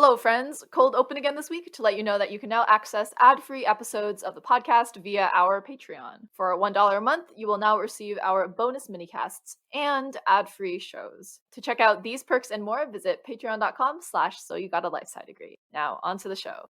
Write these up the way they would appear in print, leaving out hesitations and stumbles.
Hello, friends. Cold open again this week to let you know that you can now access ad-free episodes of the podcast via our Patreon. For $1 a month, you will now receive our bonus minicasts and ad-free shows. To check out these perks and more, visit patreon.com/soyougotalifescidegree. Now, on to the show.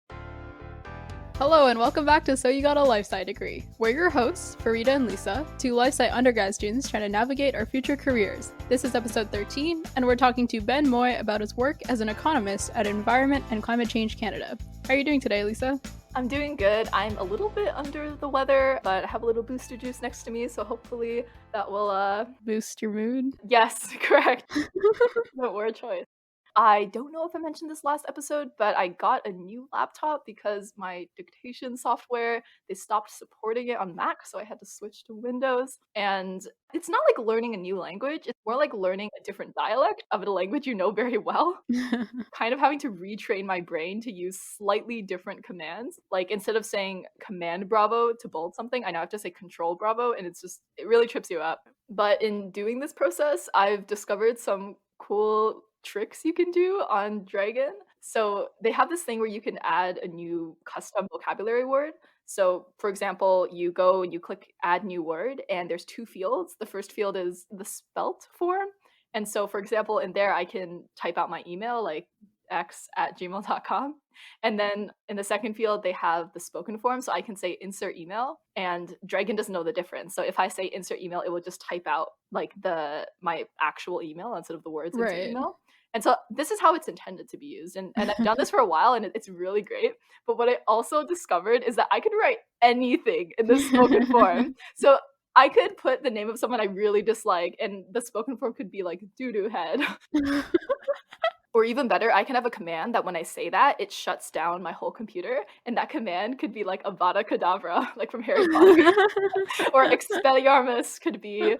Hello and welcome back to So You Got a Life Sci Degree. We're your hosts, Farida and Lisa, two life sci undergrad students trying to navigate our future careers. This is episode 13, and we're talking to Ben Moy about his work as an economist at Environment and Climate Change Canada. How are you doing today, Lisa? I'm doing good. I'm a little bit under the weather, but I have a little booster juice next to me, so hopefully that will Boost your mood? Yes, correct. No word choice. I don't know if I mentioned this last episode, but I got a new laptop because my dictation software, they stopped supporting it on Mac, so I had to switch to Windows. And it's not like learning a new language, it's more like learning a different dialect of a language you know very well. Kind of having to retrain my brain to use slightly different commands. Like instead of saying command bravo to bold something, I now have to say control bravo, and it really trips you up. But in doing this process, I've discovered some cool tricks you can do on Dragon. So they have this thing where you can add a new custom vocabulary word. So for example, you go and you click add new word, and there's two fields. The first field is the spelt form. And so for example, in there I can type out my email like x@gmail.com. And then in the second field, they have the spoken form. So I can say insert email, and Dragon doesn't know the difference. So if I say insert email, it will just type out like my actual email instead of the words insert Right. email. And so this is how it's intended to be used. And I've done this for a while, and it's really great. But what I also discovered is that I could write anything in the spoken form. So I could put the name of someone I really dislike, and the spoken form could be like doo-doo head. Or even better, I can have a command that when I say that, it shuts down my whole computer, and that command could be like Avada Kedavra, like from Harry Potter. Or Expelliarmus could be,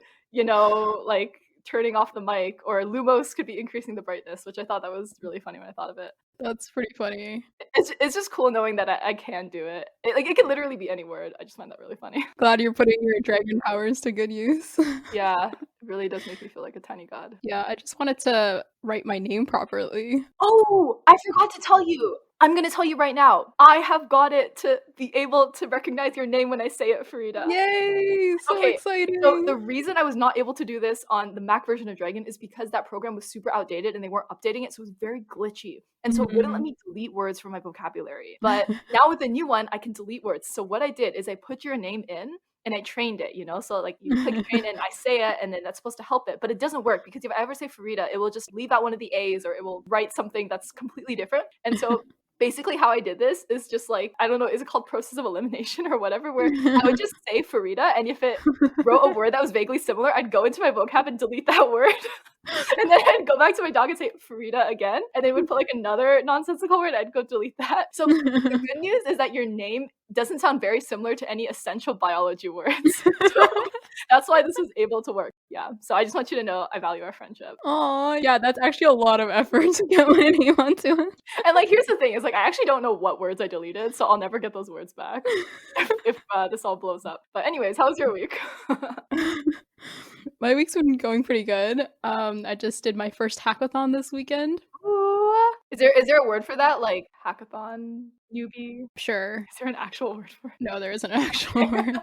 like turning off the mic, or Lumos could be increasing the brightness, which I thought that was really funny when I thought of it. That's pretty funny. It's just cool knowing that I can do it. It can literally be any word. I just find that really funny. Glad you're putting your dragon powers to good use. Yeah, it really does make me feel like a tiny god. Yeah, I just wanted to write my name properly. Oh, I forgot to tell you. I'm gonna tell you right now. I have got it to be able to recognize your name when I say it, Farida. Yay! So Okay, exciting! So the reason I was not able to do this on the Mac version of Dragon is because that program was super outdated and they weren't updating it, so it was very glitchy. And so it wouldn't let me delete words from my vocabulary. But now with the new one, I can delete words. So what I did is I put your name in and I trained it, So like you click train and I say it, and then that's supposed to help it. But it doesn't work because if I ever say Farida, it will just leave out one of the A's, or it will write something that's completely different. And so basically how I did this is just like, I don't know, is it called process of elimination or whatever, where I would just say Farida, and if it wrote a word that was vaguely similar, I'd go into my vocab and delete that word. And then I'd go back to my dog and say Farida again, and they would put like another nonsensical word, I'd go delete that. So the good news is that your name doesn't sound very similar to any essential biology words. So that's why this was able to work. Yeah. So I just want you to know I value our friendship. Oh, yeah, that's actually a lot of effort to get my name onto it. And like, here's the thing, is like, I actually don't know what words I deleted, so I'll never get those words back if this all blows up. But anyways, how was your week? My week's been going pretty good. I just did my first hackathon this weekend. Ooh. Is there a word for that? Like hackathon, newbie? Sure. Is there an actual word for it? No, there isn't an actual word.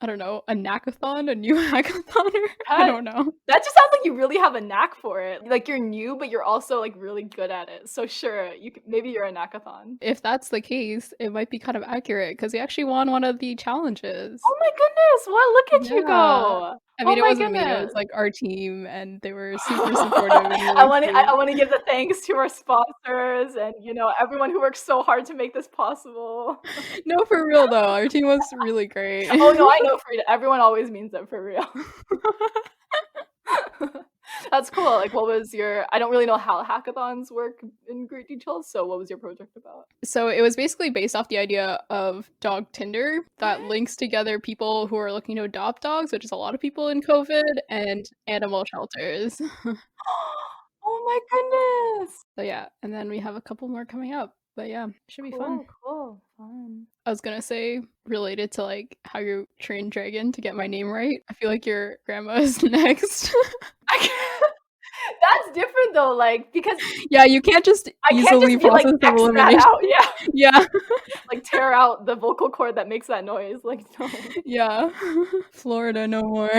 I don't know, a knackathon, a new hackathoner? I don't know. That just sounds like you really have a knack for it. Like you're new, but you're also like really good at it. So sure, maybe you're a knackathon. If that's the case, it might be kind of accurate because we actually won one of the challenges. Oh my goodness! Well, look at you go. I mean, oh it wasn't me. It was like our team, and they were super supportive. And I want to give the thanks to our sponsors and everyone who worked so hard to make this possible. No, for real though, our team was really great. Oh no, I know, Frida. Everyone always means it for real. That's cool. Like, what was I don't really know how hackathons work in great detail, so what was your project about? So it was basically based off the idea of Dog Tinder that links together people who are looking to adopt dogs, which is a lot of people in COVID, and animal shelters. Oh my goodness! So yeah, and then we have a couple more coming up. But yeah, should be fun. Cool, fun. I was gonna say, related to like how you trained Dragon to get my name right, I feel like your grandma is next. That's different though, like, because Yeah, you can't just I can't easily just be like, process of X that elimination. out, yeah. Yeah. Like, tear out the vocal cord that makes that noise, like, no. Yeah. Florida no more.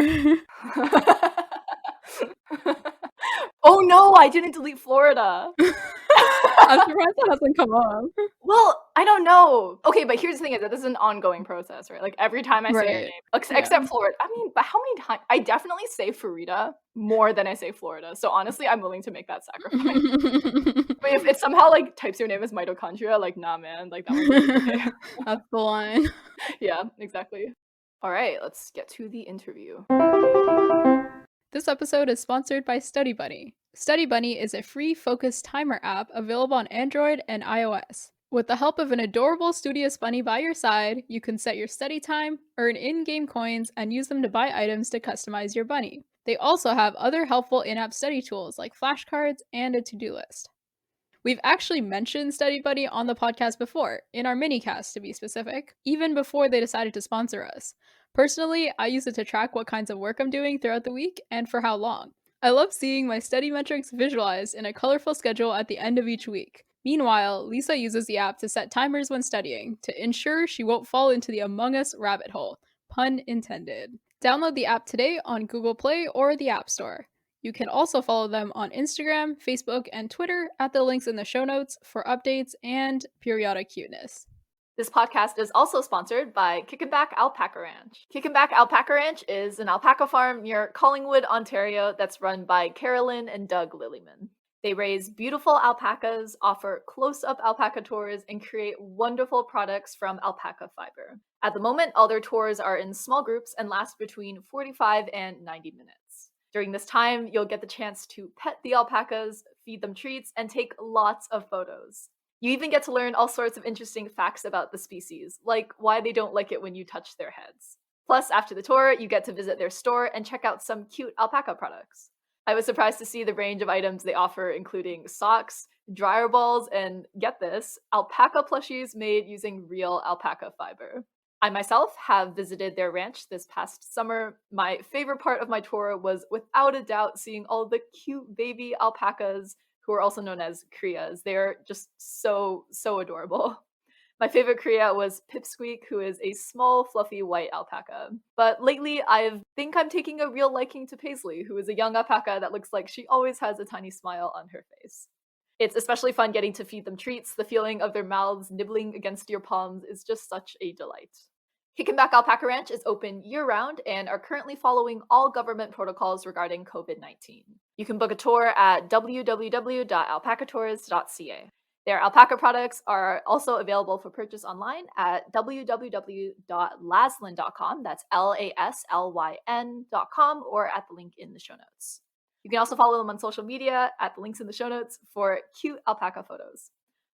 Oh no, I didn't delete Florida. I'm surprised that hasn't come up. Well, I don't know. Okay, but here's the thing is that this is an ongoing process, right? Like, every time I say your Right. name, Yeah. except Florida. I mean, but how many times? I definitely say Farida more than I say Florida. So honestly, I'm willing to make that sacrifice. But if it somehow like types your name as mitochondria, like nah, man, like that one's okay. That's the line. Yeah, exactly. All right, let's get to the interview. This episode is sponsored by Study Bunny. Study Bunny is a free focus timer app available on Android and iOS. With the help of an adorable studious bunny by your side, you can set your study time, earn in-game coins, and use them to buy items to customize your bunny. They also have other helpful in-app study tools like flashcards and a to-do list. We've actually mentioned Study Buddy on the podcast before, in our minicast to be specific, even before they decided to sponsor us. Personally, I use it to track what kinds of work I'm doing throughout the week and for how long. I love seeing my study metrics visualized in a colorful schedule at the end of each week. Meanwhile, Lisa uses the app to set timers when studying, to ensure she won't fall into the Among Us rabbit hole. Pun intended. Download the app today on Google Play or the App Store. You can also follow them on Instagram, Facebook, and Twitter at the links in the show notes for updates and periodic cuteness. This podcast is also sponsored by Kickin' Back Alpaca Ranch. Kickin' Back Alpaca Ranch is an alpaca farm near Collingwood, Ontario that's run by Carolyn and Doug Lillyman. They raise beautiful alpacas, offer close-up alpaca tours, and create wonderful products from alpaca fiber. At the moment, all their tours are in small groups and last between 45 and 90 minutes. During this time, you'll get the chance to pet the alpacas, feed them treats, and take lots of photos. You even get to learn all sorts of interesting facts about the species, like why they don't like it when you touch their heads. Plus, after the tour, you get to visit their store and check out some cute alpaca products. I was surprised to see the range of items they offer, including socks, dryer balls, and get this, alpaca plushies made using real alpaca fiber. I myself have visited their ranch this past summer. My favorite part of my tour was without a doubt seeing all the cute baby alpacas, who are also known as crias. They're just so adorable. My favorite cria was Pipsqueak, who is a small, fluffy white alpaca. But lately, I think I'm taking a real liking to Paisley, who is a young alpaca that looks like she always has a tiny smile on her face. It's especially fun getting to feed them treats. The feeling of their mouths nibbling against your palms is just such a delight. Kickin' Back Alpaca Ranch is open year-round and are currently following all government protocols regarding COVID-19. You can book a tour at www.alpacatours.ca. Their alpaca products are also available for purchase online at www.laslyn.com, that's LASLYN.com, or at the link in the show notes. You can also follow them on social media at the links in the show notes for cute alpaca photos.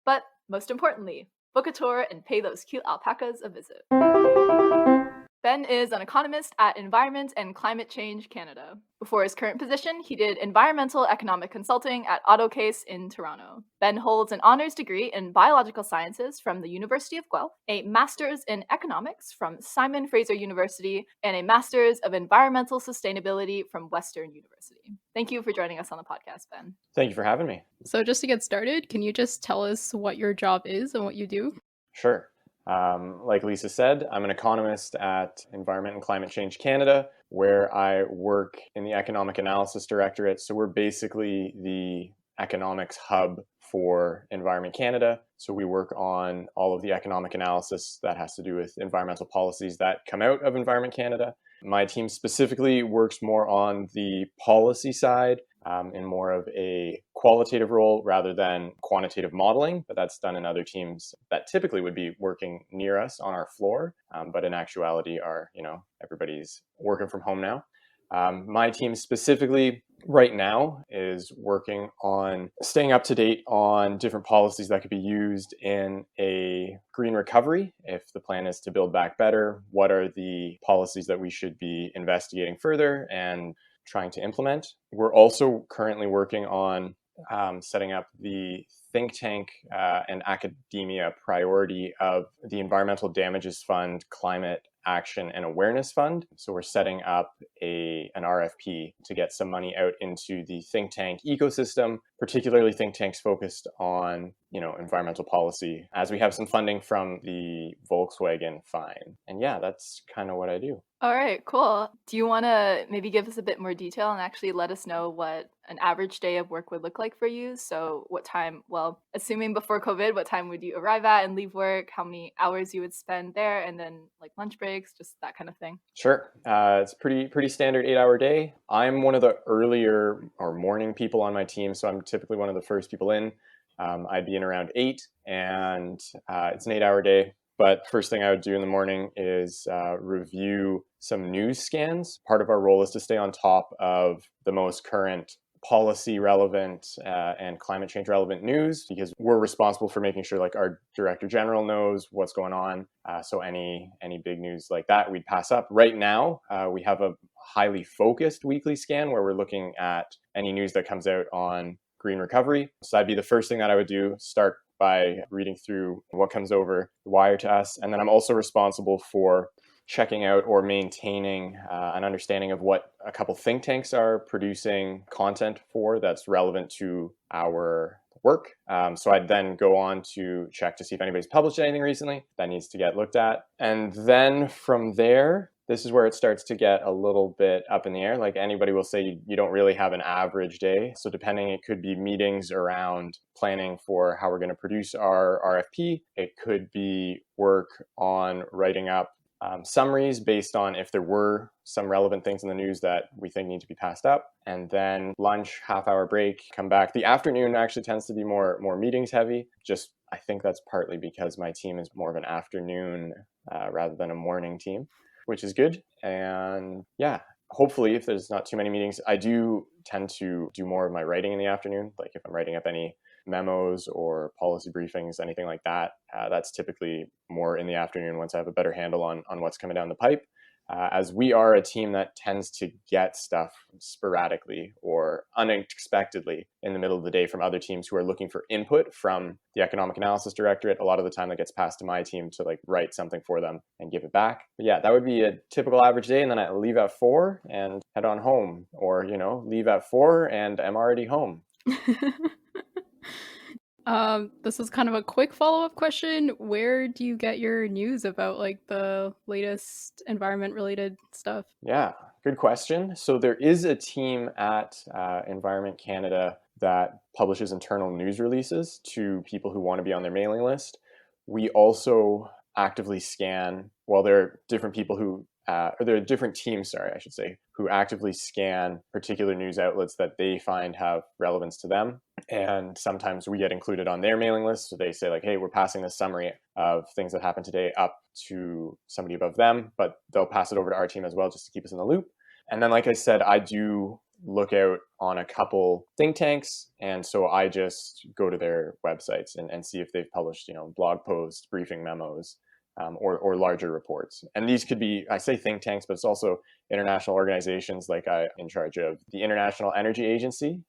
But most importantly, book a tour and pay those cute alpacas a visit. Ben is an economist at Environment and Climate Change Canada. Before his current position, he did environmental economic consulting at AutoCase in Toronto. Ben holds an honors degree in biological sciences from the University of Guelph, a master's in economics from Simon Fraser University, and a master's of environmental sustainability from Western University. Thank you for joining us on the podcast, Ben. Thank you for having me. So just to get started, can you just tell us what your job is and what you do? Sure. Like Lisa said, I'm an economist at Environment and Climate Change Canada, where I work in the Economic Analysis Directorate. So we're basically the economics hub for Environment Canada. So we work on all of the economic analysis that has to do with environmental policies that come out of Environment Canada. My team specifically works more on the policy side, in more of a qualitative role rather than quantitative modeling, but that's done in other teams that typically would be working near us on our floor, but in actuality everybody's working from home now. My team specifically right now is working on staying up to date on different policies that could be used in a green recovery. If the plan is to build back better, what are the policies that we should be investigating further and trying to implement? We're also currently working on setting up the think tank and academia priority of the Environmental Damages Fund Climate Action and Awareness Fund. So we're setting up an RFP to get some money out into the think tank ecosystem, particularly think tanks focused on, environmental policy, as we have some funding from the Volkswagen fine. And yeah, that's kind of what I do. All right, cool. Do you want to maybe give us a bit more detail and actually let us know what an average day of work would look like for you? So what time, assuming before COVID, what time would you arrive at and leave work, how many hours you would spend there, and then like lunch breaks, just that kind of thing? Sure. It's pretty standard 8-hour day. I'm one of the earlier or morning people on my team, so I'm typically one of the first people in. I'd be in around 8, and it's an 8-hour day. But first thing I would do in the morning is review some news scans. Part of our role is to stay on top of the most current policy relevant and climate change relevant news, because we're responsible for making sure like our director general knows what's going on. So any big news like that we'd pass up. Right now, we have a highly focused weekly scan where we're looking at any news that comes out on green recovery. So that'd be the first thing that I would do, start by reading through what comes over the wire to us. And then I'm also responsible for checking out or maintaining an understanding of what a couple think tanks are producing content for that's relevant to our work. So I'd then go on to check to see if anybody's published anything recently that needs to get looked at. And then from there, this is where it starts to get a little bit up in the air. Like anybody will say, you don't really have an average day. So depending, it could be meetings around planning for how we're going to produce our RFP. It could be work on writing up summaries based on if there were some relevant things in the news that we think need to be passed up. And then lunch, half-hour break, come back. The afternoon actually tends to be more meetings heavy. I think that's partly because my team is more of an afternoon rather than a morning team, which is good. And yeah, hopefully if there's not too many meetings, I do tend to do more of my writing in the afternoon. Like if I'm writing up any memos or policy briefings, anything like that, that's typically more in the afternoon once I have a better handle on what's coming down the pipe. As we are a team that tends to get stuff sporadically or unexpectedly in the middle of the day from other teams who are looking for input from the Economic Analysis Directorate, a lot of the time that gets passed to my team to like write something for them and give it back. But yeah, that would be a typical average day. And then I leave at 4 and head on home, or, leave at 4 and I'm already home. This is kind of a quick follow-up question. Where do you get your news about like the latest environment-related stuff? Yeah, good question. So there is a team at Environment Canada that publishes internal news releases to people who want to be on their mailing list. We also actively scan, there are different people who or there are different teams, I should say, who actively scan particular news outlets that they find have relevance to them. And sometimes we get included on their mailing list. So they say like, hey, we're passing this summary of things that happened today up to somebody above them, but they'll pass it over to our team as well, just to keep us in the loop. And then, like I said, I do look out on a couple think tanks. And so I just go to their websites and see if they've published, blog posts, briefing memos, or larger reports. And these could be, I say think tanks, but it's also international organizations like I'm in charge of the International Energy Agency.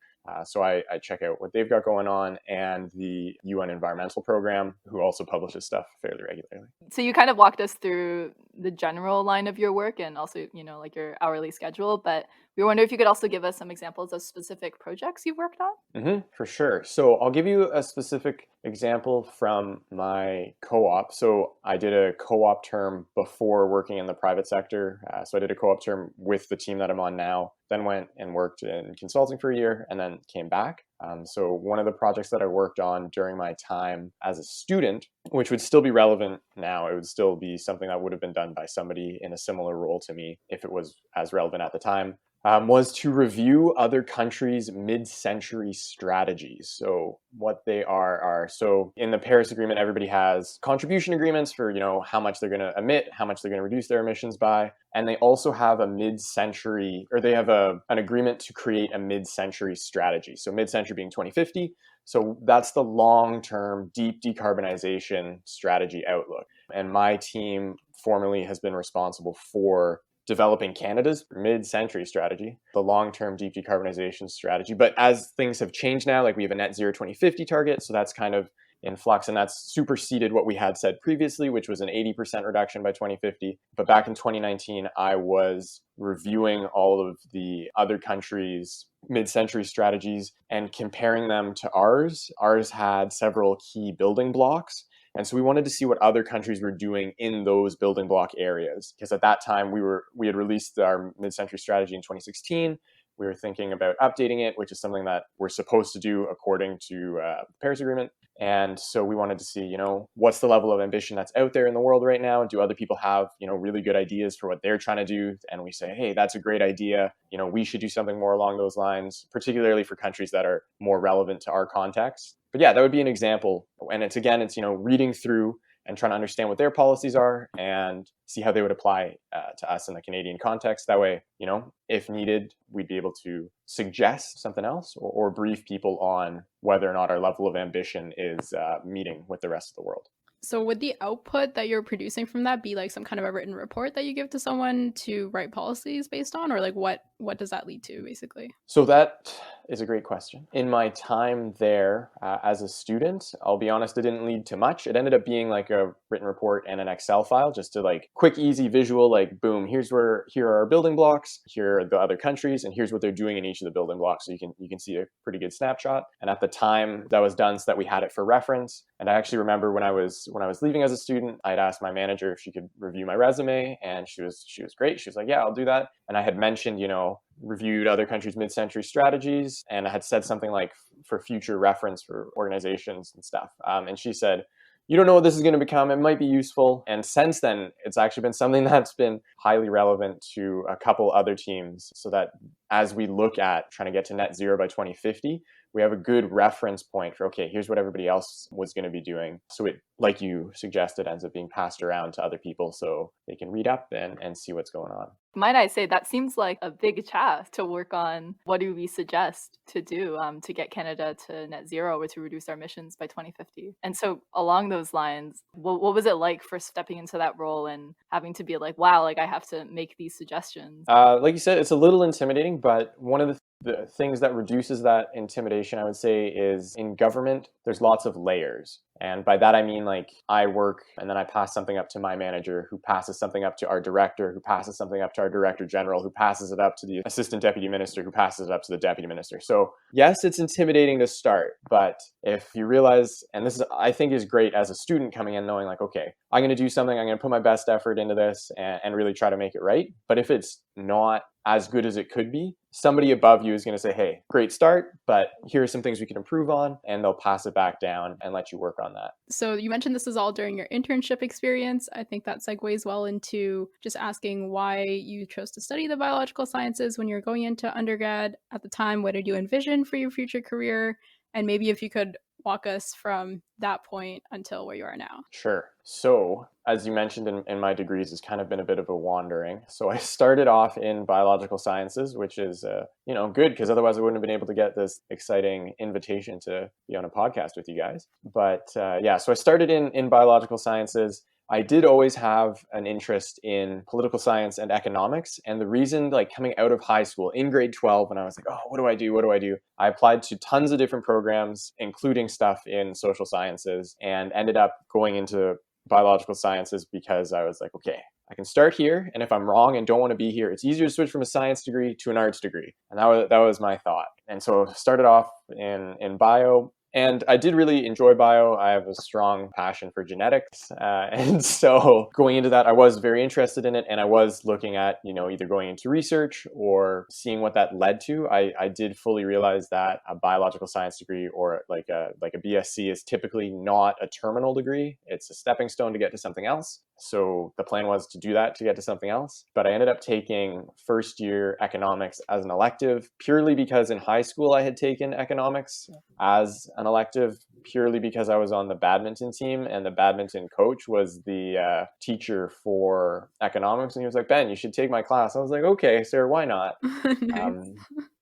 So I check out what they've got going on, and the UN Environmental Program, who also publishes stuff fairly regularly. So you kind of walked us through the general line of your work and also, like your hourly schedule, but we wonder if you could also give us some examples of specific projects you've worked on? For sure. So I'll give you a specific example from my co-op. So I did a co-op term before working in the private sector. So I did a co-op term with the team that I'm on now, then went and worked in consulting for a year and then came back. So one of the projects that I worked on during my time as a student, which would still be relevant now, it would still be something that would have been done by somebody in a similar role to me if it was as relevant at the time, was to review other countries' mid-century strategies. So what they are so in the Paris Agreement, everybody has contribution agreements for, how much they're going to emit, how much they're going to reduce their emissions by. And they also have a mid-century, or they have an agreement to create a mid-century strategy. So mid-century being 2050. So that's the long-term deep decarbonization strategy outlook. And my team formerly has been responsible for developing Canada's mid-century strategy, the long-term deep decarbonization strategy. But as things have changed now, like we have a net zero 2050 target, so that's kind of in flux, and that's superseded what we had said previously, which was an 80% reduction by 2050. But back in 2019, I was reviewing all of the other countries' mid-century strategies and comparing them to ours. Ours had several key building blocks. And so we wanted to see what other countries were doing in those building block areas. Because at that time, we had released our mid-century strategy in 2016. We were thinking about updating it, which is something that we're supposed to do according to the Paris Agreement. And so we wanted to see, what's the level of ambition that's out there in the world right now? Do other people have, really good ideas for what they're trying to do? And we say, hey, that's a great idea. We should do something more along those lines, particularly for countries that are more relevant to our context. But yeah, that would be an example. And it's reading through and trying to understand what their policies are and see how they would apply to us in the Canadian context. That way, if needed, we'd be able to suggest something else or brief people on whether or not our level of ambition is meeting with the rest of the world. So would the output that you're producing from that be like some kind of a written report that you give to someone to write policies based on, or like what does that lead to basically? So that is a great question. In my time there as a student, I'll be honest, it didn't lead to much. It ended up being like a written report and an Excel file, just to like quick, easy visual, like boom, here are our building blocks, here are the other countries, and here's what they're doing in each of the building blocks. So you can see a pretty good snapshot. And at the time that was done so that we had it for reference. And I actually remember when I was leaving as a student, I'd asked my manager if she could review my resume, and she was great. She was like, yeah, I'll do that. And I had mentioned, reviewed other countries' mid-century strategies, and I had said something like for future reference for organizations and stuff. And she said, you don't know what this is going to become. It might be useful. And since then, it's actually been something that's been highly relevant to a couple other teams, so that as we look at trying to get to net zero by 2050, we have a good reference point for, okay, here's what everybody else was going to be doing. So it, like you suggested, ends up being passed around to other people so they can read up and see what's going on. Might I say, that seems like a big task to work on. What do we suggest to do to get Canada to net zero or to reduce our emissions by 2050? And so along those lines, what was it like for stepping into that role and having to be like, wow, like I have to make these suggestions? Like you said, it's a little intimidating, but one of the things that reduces that intimidation, I would say, is in government, there's lots of layers. And by that, I mean, like, I work and then I pass something up to my manager, who passes something up to our director, who passes something up to our director general, who passes it up to the assistant deputy minister, who passes it up to the deputy minister. So yes, it's intimidating to start, but if you realize, and this is, I think, is great as a student coming in, knowing like, okay, I'm going to do something, I'm going to put my best effort into this and really try to make it right. But if it's not as good as it could be, somebody above you is going to say, hey, great start, but here are some things we can improve on, and they'll pass it back down and let you work on that. So you mentioned this is all during your internship experience. I think that segues well into just asking why you chose to study the biological sciences when you're going into undergrad. At the time, what did you envision for your future career? And maybe if you could walk us from that point until where you are now. Sure. So, as you mentioned in my degrees, it's kind of been a bit of a wandering. So I started off in biological sciences, which is, good, because otherwise I wouldn't have been able to get this exciting invitation to be on a podcast with you guys. But so I started in biological sciences. I did always have an interest in political science and economics. And the reason, like, coming out of high school in grade 12, when I was like, oh, what do I do? What do I do? I applied to tons of different programs, including stuff in social sciences, and ended up going into biological sciences because I was like, okay, I can start here. And if I'm wrong and don't want to be here, it's easier to switch from a science degree to an arts degree. And that was my thought. And so I started off in bio. And I did really enjoy bio. I have a strong passion for genetics. And so going into that, I was very interested in it. And I was looking at, either going into research or seeing what that led to. I did fully realize that a biological science degree or like a BSc is typically not a terminal degree. It's a stepping stone to get to something else. So the plan was to do that to get to something else. But I ended up taking first year economics as an elective purely because in high school I had taken economics as an elective purely because I was on the badminton team and the badminton coach was the teacher for economics. And he was like, Ben, you should take my class. I was like, okay, sir, why not? Nice.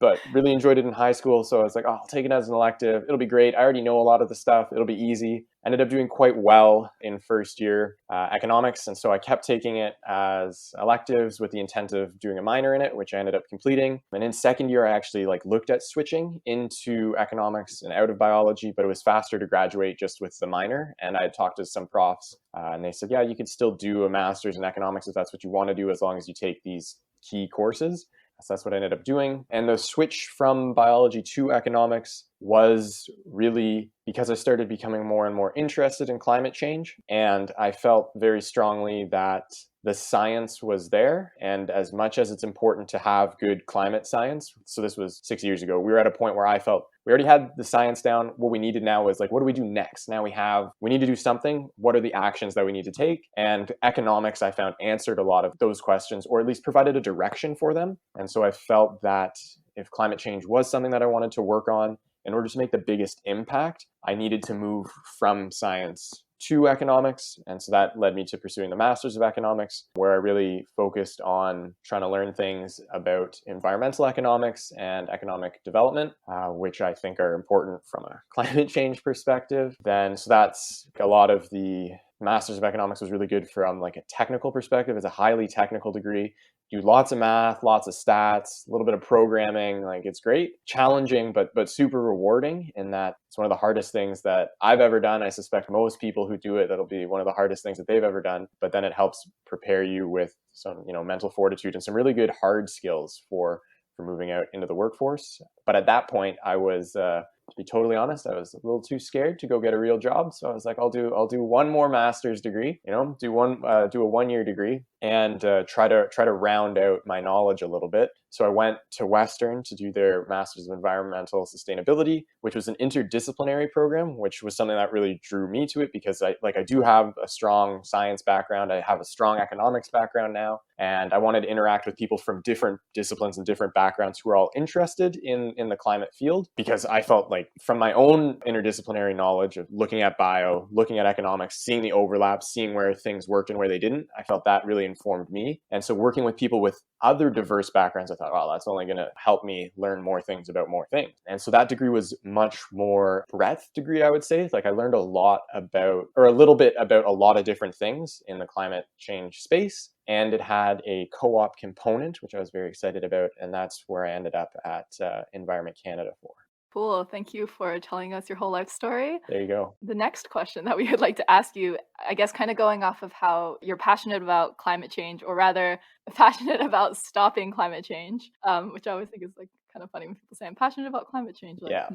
but really enjoyed it in high school. So I was like, oh, I'll take it as an elective. It'll be great. I already know a lot of the stuff. It'll be easy. Ended up doing quite well in first year economics. And so I kept taking it as electives with the intent of doing a minor in it, which I ended up completing. And in second year, I actually looked at switching into economics and out of biology, but it was faster to graduate just with the minor. And I had talked to some profs and they said, yeah, you could still do a master's in economics if that's what you want to do, as long as you take these key courses. So that's what I ended up doing. And the switch from biology to economics was really because I started becoming more and more interested in climate change. And I felt very strongly that the science was there. And as much as it's important to have good climate science, so this was 6 years ago, we were at a point where I felt we already had the science down. What we needed now was what do we do next? Now we need to do something. What are the actions that we need to take? And economics, I found, answered a lot of those questions, or at least provided a direction for them. And so I felt that if climate change was something that I wanted to work on, in order to make the biggest impact, I needed to move from science to economics. And so that led me to pursuing the Masters of Economics, where I really focused on trying to learn things about environmental economics and economic development, which I think are important from a climate change perspective. So that's a lot of the Masters of Economics was really good from a technical perspective. It's a highly technical degree. Do lots of math, lots of stats, a little bit of programming. It's great, challenging, but super rewarding in that it's one of the hardest things that I've ever done. I suspect most people who do it, that'll be one of the hardest things that they've ever done. But then it helps prepare you with some, mental fortitude and some really good hard skills for moving out into the workforce. But at that point, I was, to be totally honest, I was a little too scared to go get a real job. So I was like, I'll do one more master's degree, do a 1 year degree and try to round out my knowledge a little bit. So I went to Western to do their Masters of Environmental Sustainability, which was an interdisciplinary program, which was something that really drew me to it because I do have a strong science background. I have a strong economics background now, and I wanted to interact with people from different disciplines and different backgrounds who are all interested in the climate field, because I felt from my own interdisciplinary knowledge of looking at bio, looking at economics, seeing the overlaps, seeing where things worked and where they didn't, I felt that really informed me. And so working with people with other diverse backgrounds, I thought, wow, that's only going to help me learn more things about more things. And so that degree was much more breadth degree, I would say. I learned a little bit about a lot of different things in the climate change space. And it had a co-op component, which I was very excited about. And that's where I ended up at Environment Canada for. Cool. Thank you for telling us your whole life story. There you go. The next question that we would like to ask you, I guess kind of going off of how you're passionate about climate change, or rather passionate about stopping climate change, which I always think is kind of funny when people say I'm passionate about climate change. Yeah.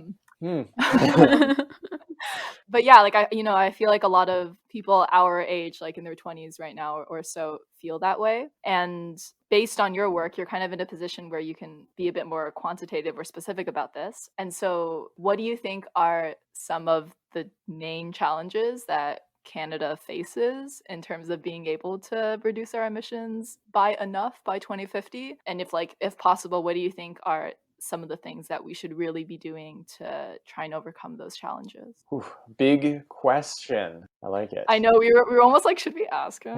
But yeah, I feel like a lot of people our age, in their 20s right now or so, feel that way. And based on your work, you're kind of in a position where you can be a bit more quantitative or specific about this. And so what do you think are some of the main challenges that Canada faces in terms of being able to reduce our emissions by enough by 2050? And if possible, what do you think are some of the things that we should really be doing to try and overcome those challenges? Ooh, big question. I like it. I know we were almost should we ask him?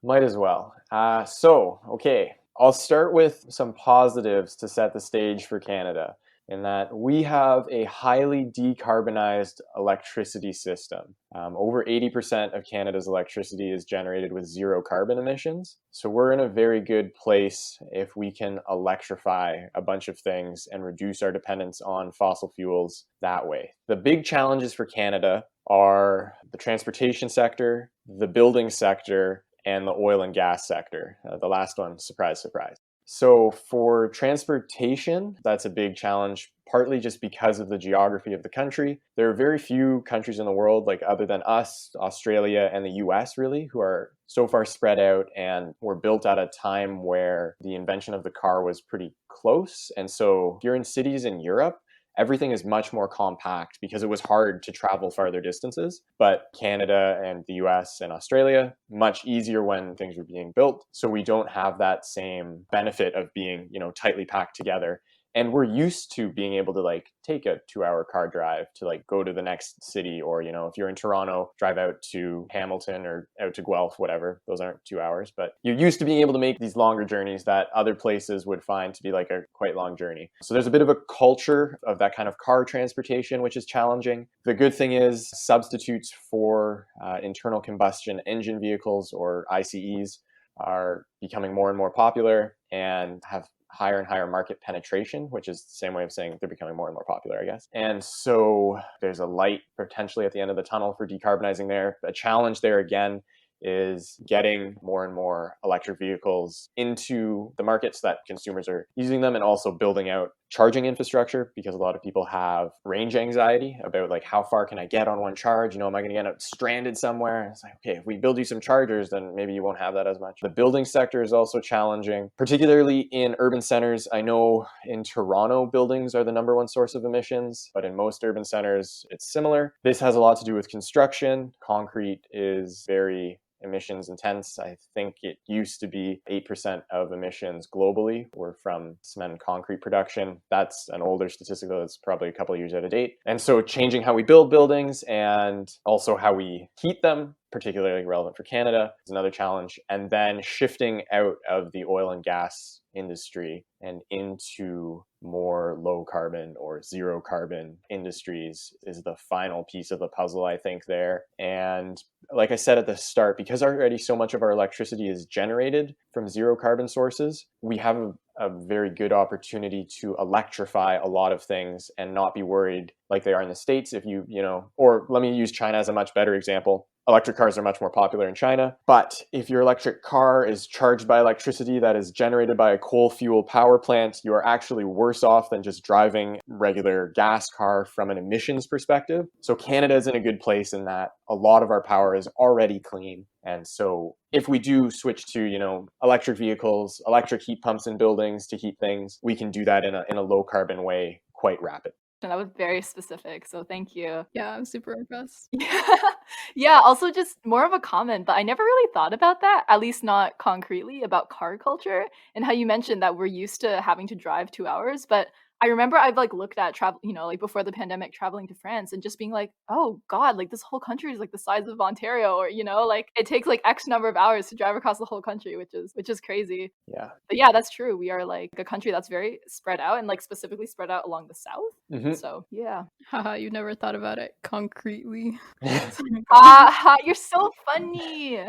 Might as well. Okay, I'll start with some positives to set the stage for Canada, in that we have a highly decarbonized electricity system. Over 80% of Canada's electricity is generated with zero carbon emissions. So we're in a very good place if we can electrify a bunch of things and reduce our dependence on fossil fuels that way. The big challenges for Canada are the transportation sector, the building sector, and the oil and gas sector. The last one, surprise, surprise. So for transportation, that's a big challenge, partly just because of the geography of the country. There are very few countries in the world, other than us, Australia and the US really, who are so far spread out and were built at a time where the invention of the car was pretty close. And so if you're in cities in Europe, everything is much more compact because it was hard to travel farther distances. But Canada and the US and Australia, much easier when things were being built. So we don't have that same benefit of being, tightly packed together. And we're used to being able to like take a 2-hour car drive to like go to the next city, or, you know, if you're in Toronto, drive out to Hamilton or out to Guelph, whatever. Those aren't 2 hours, but you're used to being able to make these longer journeys that other places would find to be like a quite long journey. So there's a bit of a culture of that kind of car transportation, which is challenging. The good thing is substitutes for internal combustion engine vehicles, or ICEs, are becoming more and more popular and have higher and higher market penetration, which is the same way of saying they're becoming more and more popular, I guess. And so there's a light potentially at the end of the tunnel for decarbonizing there. A challenge there again is getting more and more electric vehicles into the markets that consumers are using them, and also building out charging infrastructure, because a lot of people have range anxiety about like, how far can I get on one charge? You know, am I going to get up stranded somewhere? It's like, okay, if we build you some chargers, then maybe you won't have that as much. The building sector is also challenging, particularly in urban centers. I know in Toronto, buildings are the number one source of emissions, but in most urban centers, it's similar. This has a lot to do with construction. Concrete is very emissions intense. I think it used to be 8% of emissions globally were from cement and concrete production. That's an older statistic, though. It's probably a couple of years out of date. And so changing how we build buildings and also how we heat them, particularly relevant for Canada, is another challenge. And then shifting out of the oil and gas industry and into more low carbon or zero carbon industries is the final piece of the puzzle, I think, there. And like I said at the start, because already so much of our electricity is generated from zero carbon sources, we have a very good opportunity to electrify a lot of things and not be worried like they are in the States. If you know, or let me use China as a much better example. Electric cars are much more popular in China, but if your electric car is charged by electricity that is generated by a coal fuel power plant, you are actually worse off than just driving regular gas car from an emissions perspective. So Canada is in a good place in that a lot of our power is already clean. And so if we do switch to, you know, electric vehicles, electric heat pumps in buildings to heat things, we can do that in a low carbon way quite rapid. And that was very specific, so thank you. Yeah, I'm super impressed. Yeah, also just more of a comment, but I never really thought about that, at least not concretely, about car culture and how you mentioned that we're used to having to drive 2 hours, but I remember I've like looked at travel, you know, like before the pandemic, traveling to France and just being like, oh God, like this whole country is like the size of Ontario, or you know, like it takes like X number of hours to drive across the whole country, which is crazy. Yeah. But yeah, that's true. We are like a country that's very spread out, and like specifically spread out along the south. Mm-hmm. So yeah. Haha, you never thought about it concretely. You're so funny.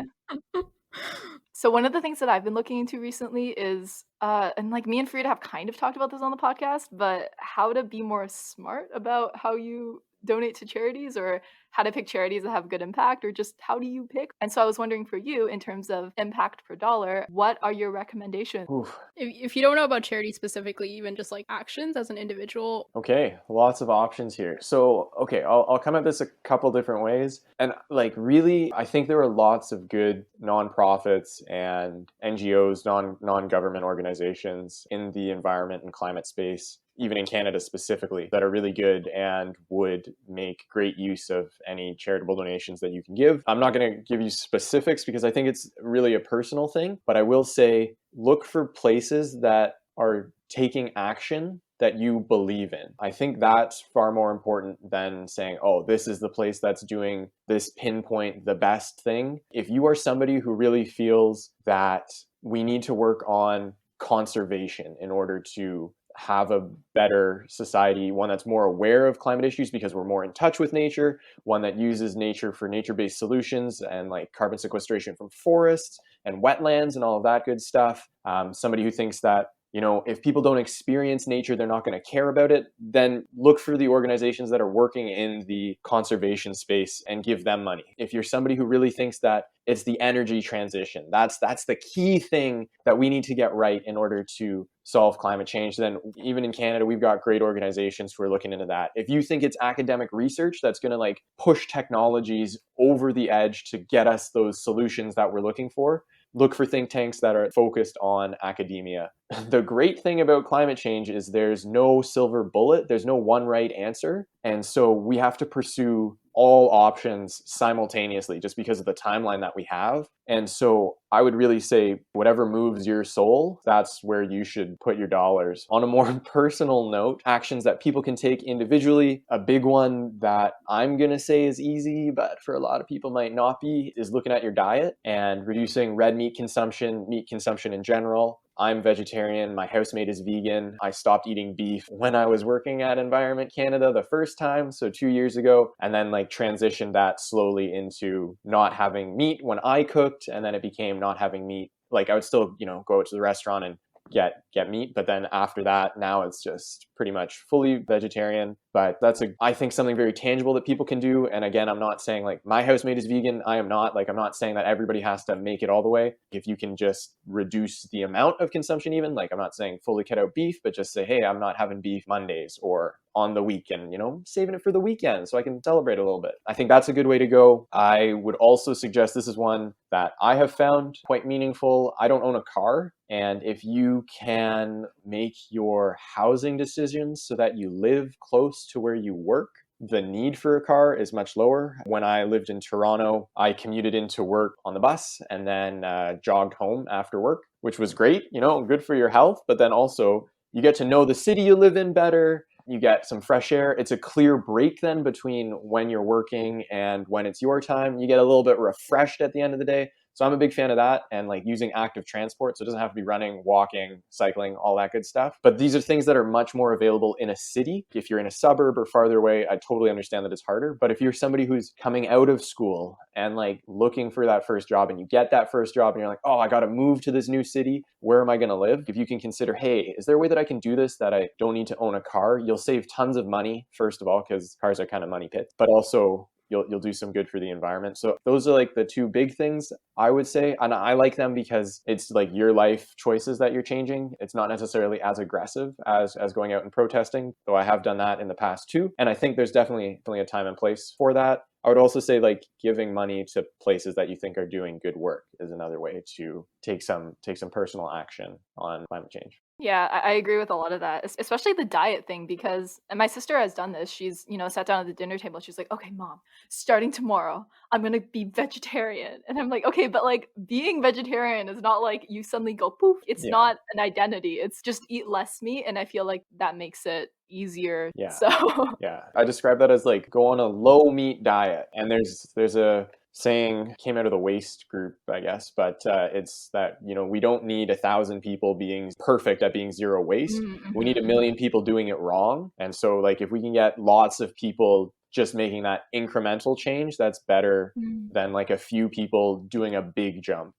So one of the things that I've been looking into recently is, and like me and Frida have kind of talked about this on the podcast, but how to be more smart about how you donate to charities, or how to pick charities that have good impact, or just how do you pick? And so I was wondering for you, in terms of impact per dollar, what are your recommendations? Oof. If you don't know about charity specifically, even just like actions as an individual. Okay, lots of options here. So, okay, I'll come at this a couple different ways. And like really, I think there are lots of good nonprofits and NGOs, non-government organizations in the environment and climate space, even in Canada specifically, that are really good and would make great use of any charitable donations that you can give. I'm not going to give you specifics because I think it's really a personal thing, but I will say look for places that are taking action that you believe in. I think that's far more important than saying, oh, this is the place that's doing this pinpoint the best thing. If you are somebody who really feels that we need to work on conservation in order to have a better society, one that's more aware of climate issues because we're more in touch with nature, one that uses nature for nature-based solutions and like carbon sequestration from forests and wetlands and all of that good stuff. Somebody who thinks that, you know, if people don't experience nature, they're not going to care about it, then look for the organizations that are working in the conservation space and give them money. If you're somebody who really thinks that it's the energy transition, that's the key thing that we need to get right in order to solve climate change, then even in Canada, we've got great organizations who are looking into that. If you think it's academic research that's going to like push technologies over the edge to get us those solutions that we're looking for, look for think tanks that are focused on academia. The great thing about climate change is there's no silver bullet, there's no one right answer. And so we have to pursue all options simultaneously just because of the timeline that we have. And so I would really say whatever moves your soul, that's where you should put your dollars. On a more personal note, actions that people can take individually, a big one that I'm going to say is easy, but for a lot of people might not be, is looking at your diet and reducing red meat consumption in general. I'm vegetarian. My housemate is vegan. I stopped eating beef when I was working at Environment Canada the first time, so 2 years ago, and then transitioned that slowly into not having meat when I cooked, and then it became not having meat. I would still, go out to the restaurant and get meat, but then after that, now it's just pretty much fully vegetarian. But that's I think something very tangible that people can do. And again, I'm not saying my housemate is vegan. I am not. I'm not saying that everybody has to make it all the way. If you can just reduce the amount of consumption, even I'm not saying fully cut out beef, but just say, hey, I'm not having beef Mondays or on the weekend, saving it for the weekend so I can celebrate a little bit. I think that's a good way to go. I would also suggest, this is one that I have found quite meaningful. I don't own a car. And if you can make your housing decisions so that you live close to where you work, the need for a car is much lower. When I lived in Toronto, I commuted into work on the bus and then jogged home after work, which was great, good for your health. But then also you get to know the city you live in better. You get some fresh air. It's a clear break then between when you're working and when it's your time. You get a little bit refreshed at the end of the day. So I'm a big fan of that, and using active transport. So it doesn't have to be running, walking, cycling, all that good stuff. But these are things that are much more available in a city. If you're in a suburb or farther away, I totally understand that it's harder. But if you're somebody who's coming out of school and looking for that first job, and you get that first job and you're like, oh, I got to move to this new city. Where am I going to live? If you can consider, hey, is there a way that I can do this that I don't need to own a car? You'll save tons of money, first of all, because cars are kind of money pits, but also you'll do some good for the environment. So those are the two big things I would say. And I like them because it's your life choices that you're changing. It's not necessarily as aggressive as going out and protesting, though I have done that in the past too. And I think there's definitely a time and place for that. I would also say giving money to places that you think are doing good work is another way to take some personal action on climate change. Yeah, I agree with a lot of that, especially the diet thing, because and my sister has done this. She's, sat down at the dinner table. She's like, okay, mom, starting tomorrow, I'm going to be vegetarian. And I'm like, okay, but being vegetarian is not you suddenly go poof. It's not an identity. It's just eat less meat. And I feel like that makes it easier. Yeah. So yeah, I describe that as go on a low meat diet. And there's a saying, came out of the waste group, I guess, but it's that we don't need 1,000 people being perfect at being zero waste. We need 1 million people doing it wrong. And so if we can get lots of people just making that incremental change, that's better than a few people doing a big jump.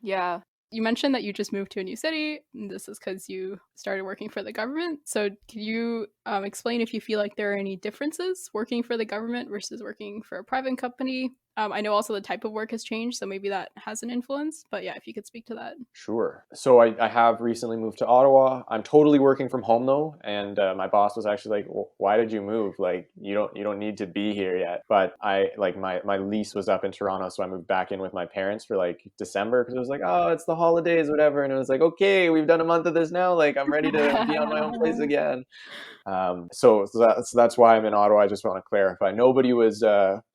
Yeah. You mentioned that you just moved to a new city. This is because you started working for the government. So can you explain if you feel like there are any differences working for the government versus working for a private company? I know also the type of work has changed, so maybe that has an influence. But yeah, if you could speak to that. Sure. So I have recently moved to Ottawa. I'm totally working from home though, and my boss was actually like, well, "Why did you move? You don't need to be here yet." But I my lease was up in Toronto, so I moved back in with my parents for December because it was oh, it's the holidays, whatever, and it was okay, we've done a month of this now. I'm ready to be on my own place again. So that's why I'm in Ottawa. I just want to clarify. Nobody was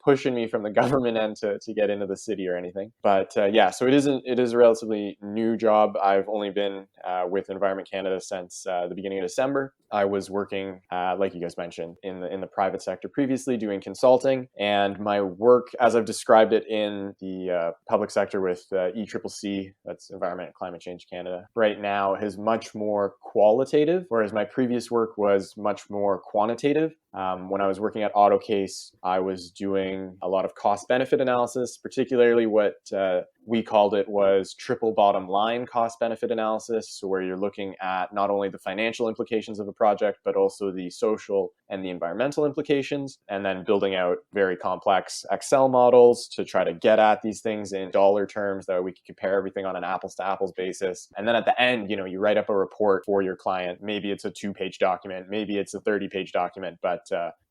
pushing me from the government end to get into the city or anything. But yeah, so it is a relatively new job. I've only been with Environment Canada since the beginning of December. I was working, like you guys mentioned, in the private sector previously, doing consulting, and my work, as I've described it in the public sector with ECCC, that's Environment and Climate Change Canada, right now is much more qualitative, whereas my previous work was much more quantitative. When I was working at AutoCase, I was doing a lot of cost-benefit analysis, particularly what we called it was triple bottom line cost-benefit analysis, so where you're looking at not only the financial implications of a project, but also the social and the environmental implications, and then building out very complex Excel models to try to get at these things in dollar terms that we could compare everything on an apples-to-apples basis. And then at the end, you write up a report for your client. Maybe it's a 2-page document, maybe it's a 30-page document, but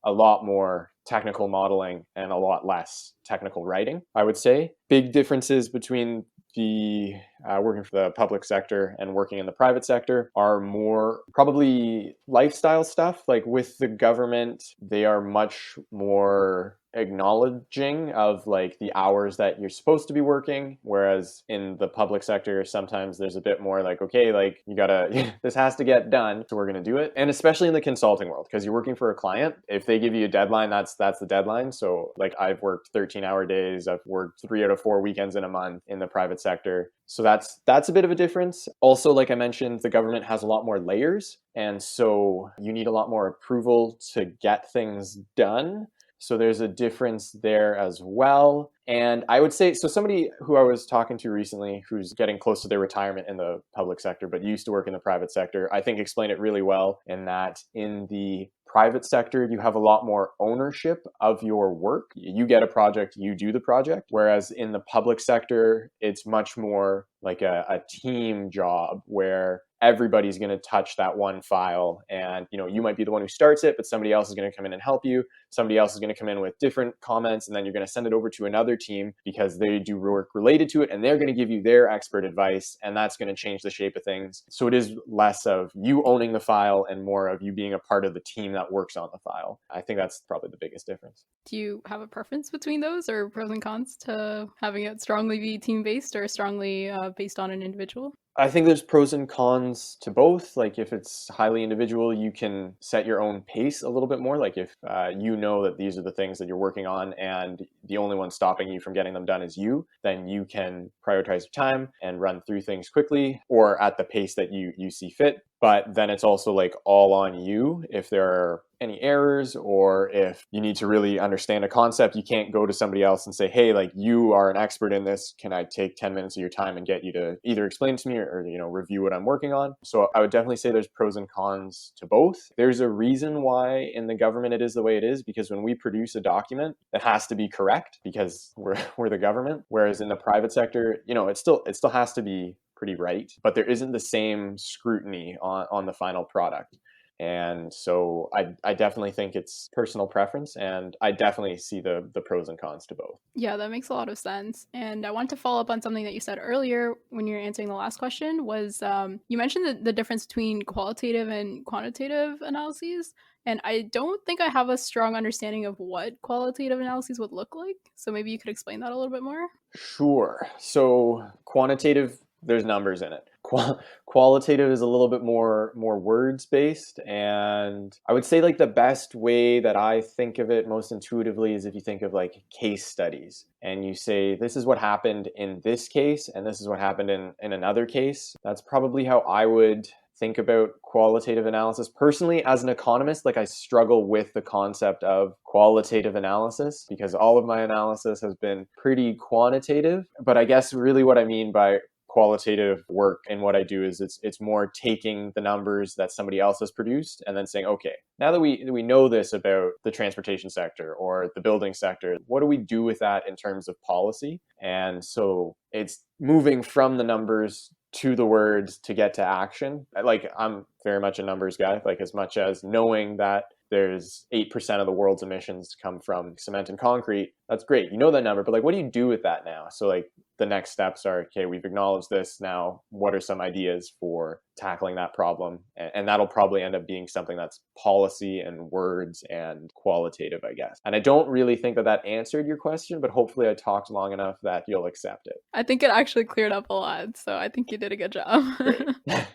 a lot more technical modeling and a lot less technical writing, I would say. Big differences between the working for the public sector and working in the private sector are more probably lifestyle stuff. Like with the government, they are much more acknowledging of like the hours that you're supposed to be working, whereas in the public sector sometimes there's a bit more like, okay, like you gotta this has to get done, so we're gonna do it. And especially in the consulting world, because you're working for a client, if they give you a deadline, that's the deadline. So like I've worked 13-hour days, I've worked 3 out of 4 weekends in a month in the private sector, so that's a bit of a difference. Also, like I mentioned, the government has a lot more layers, and so you need a lot more approval to get things done. So there's a difference there as well. And I would say, so somebody who I was talking to recently who's getting close to their retirement in the public sector, but used to work in the private sector, I think explained it really well in that in the private sector, you have a lot more ownership of your work. You get a project, you do the project. Whereas in the public sector, it's much more like a team job where everybody's going to touch that one file, and you might be the one who starts it, but somebody else is going to come in and help you. Somebody else is going to come in with different comments, and then you're going to send it over to another team because they do work related to it, and they're going to give you their expert advice, and that's going to change the shape of things. So it is less of you owning the file and more of you being a part of the team that works on the file. I think that's probably the biggest difference. Do you have a preference between those, or pros and cons to having it strongly be team-based or strongly based on an individual? I think there's pros and cons to both. Like if it's highly individual, you can set your own pace a little bit more. Like if you know that these are the things that you're working on and the only one stopping you from getting them done is you, then you can prioritize your time and run through things quickly or at the pace that you see fit. But then it's also like all on you. If there are any errors or if you need to really understand a concept, you can't go to somebody else and say, hey, like you are an expert in this. Can I take 10 minutes of your time and get you to either explain to me or review what I'm working on? So I would definitely say there's pros and cons to both. There's a reason why in the government it is the way it is, because when we produce a document, it has to be correct because we're the government. Whereas in the private sector, it still has to be pretty right, but there isn't the same scrutiny on the final product. And so I definitely think it's personal preference, and I definitely see the pros and cons to both. Yeah, that makes a lot of sense. And I want to follow up on something that you said earlier when you were answering the last question was you mentioned the difference between qualitative and quantitative analyses. And I don't think I have a strong understanding of what qualitative analyses would look like. So maybe you could explain that a little bit more. Sure. So quantitative, there's numbers in it. Qualitative is a little bit more words based, and I would say like the best way that I think of it most intuitively is if you think of like case studies and you say this is what happened in this case and this is what happened in another case. That's probably how I would think about qualitative analysis. Personally, as an economist, like I struggle with the concept of qualitative analysis because all of my analysis has been pretty quantitative. But I guess really what I mean by qualitative work and what I do is it's more taking the numbers that somebody else has produced and then saying, okay, now that we know this about the transportation sector or the building sector, what do we do with that in terms of policy? And so it's moving from the numbers to the words to get to action. Like I'm very much a numbers guy, like as much as knowing that there's 8% of the world's emissions come from cement and concrete. That's great. You know that number, but like, what do you do with that now? So like the next steps are, okay, we've acknowledged this. Now, what are some ideas for tackling that problem? And that'll probably end up being something that's policy and words and qualitative, I guess. And I don't really think that answered your question, but hopefully I talked long enough that you'll accept it. I think it actually cleared up a lot. So I think you did a good job. Great.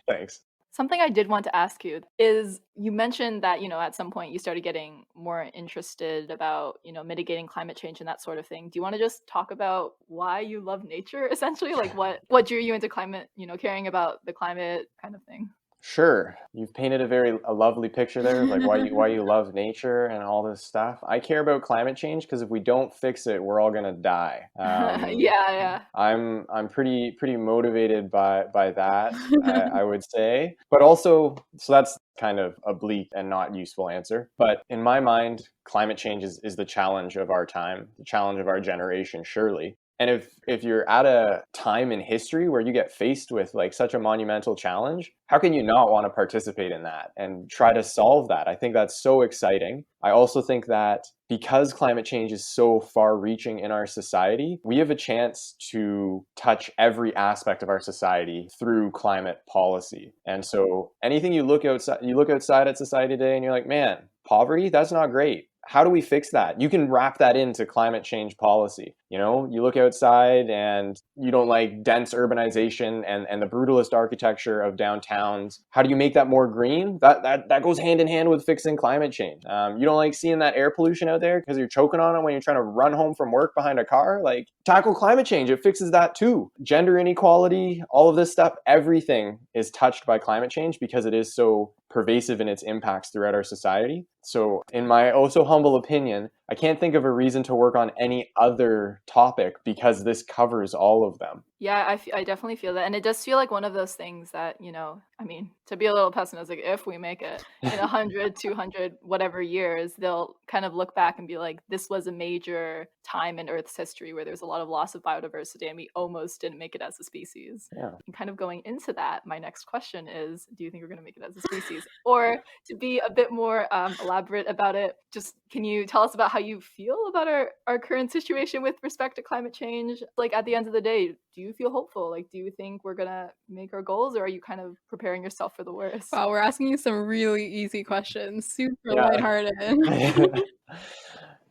Thanks. Something I did want to ask you is you mentioned that, at some point you started getting more interested about, mitigating climate change and that sort of thing. Do you want to just talk about why you love nature, essentially? Like what drew you into climate, caring about the climate kind of thing? Sure. You've painted a lovely picture there of like why you love nature and all this stuff. I care about climate change because if we don't fix it, we're all gonna die. Yeah. I'm pretty motivated by that, I would say. But also, so that's kind of a bleak and not useful answer. But in my mind, climate change is the challenge of our time, the challenge of our generation, surely. And if you're at a time in history where you get faced with like such a monumental challenge, how can you not want to participate in that and try to solve that? I think that's so exciting. I also think that because climate change is so far reaching in our society, we have a chance to touch every aspect of our society through climate policy. And so anything you look outside at society today and you're like, man, poverty, that's not great. How do we fix that? You can wrap that into climate change policy. You know, you look outside and you don't like dense urbanization and the brutalist architecture of downtowns. How do you make that more green? That goes hand in hand with fixing climate change. You don't like seeing that air pollution out there because you're choking on it when you're trying to run home from work behind a car. Like, tackle climate change. It fixes that too. Gender inequality, all of this stuff, everything is touched by climate change because it is so pervasive in its impacts throughout our society. So in my oh so humble opinion, I can't think of a reason to work on any other topic because this covers all of them. Yeah, I definitely feel that. And it does feel like one of those things that, I mean, to be a little pessimistic, if we make it in 100, 200, whatever years, they'll kind of look back and be like, this was a major time in Earth's history where there's a lot of loss of biodiversity and we almost didn't make it as a species. Yeah. And kind of going into that, my next question is, do you think we're going to make it as a species? Or to be a bit more elaborate about it, just can you tell us about how you feel about our current situation with respect to climate change? Like, at the end of the day, do you feel hopeful? Like, do you think we're gonna make our goals, or are you kind of preparing yourself for the worst? Wow, we're asking you some really easy questions, super Yeah. lighthearted.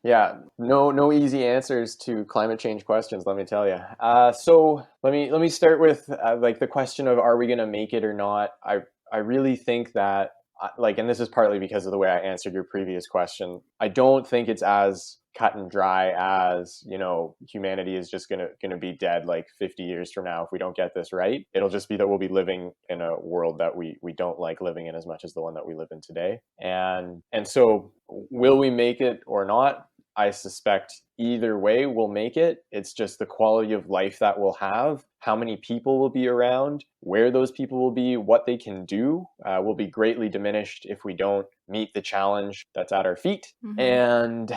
Yeah, no easy answers to climate change questions, let me tell you. So let me start with like the question of are we going to make it or not? I really think that like, and this is partly because of the way I answered your previous question. I don't think it's as cut and dry as, humanity is just gonna be dead like 50 years from now if we don't get this right. It'll just be that we'll be living in a world that we don't like living in as much as the one that we live in today. And so will we make it or not? I suspect either way we'll make it. It's just the quality of life that we'll have, how many people will be around, where those people will be, what they can do will be greatly diminished if we don't meet the challenge that's at our feet. Mhm. And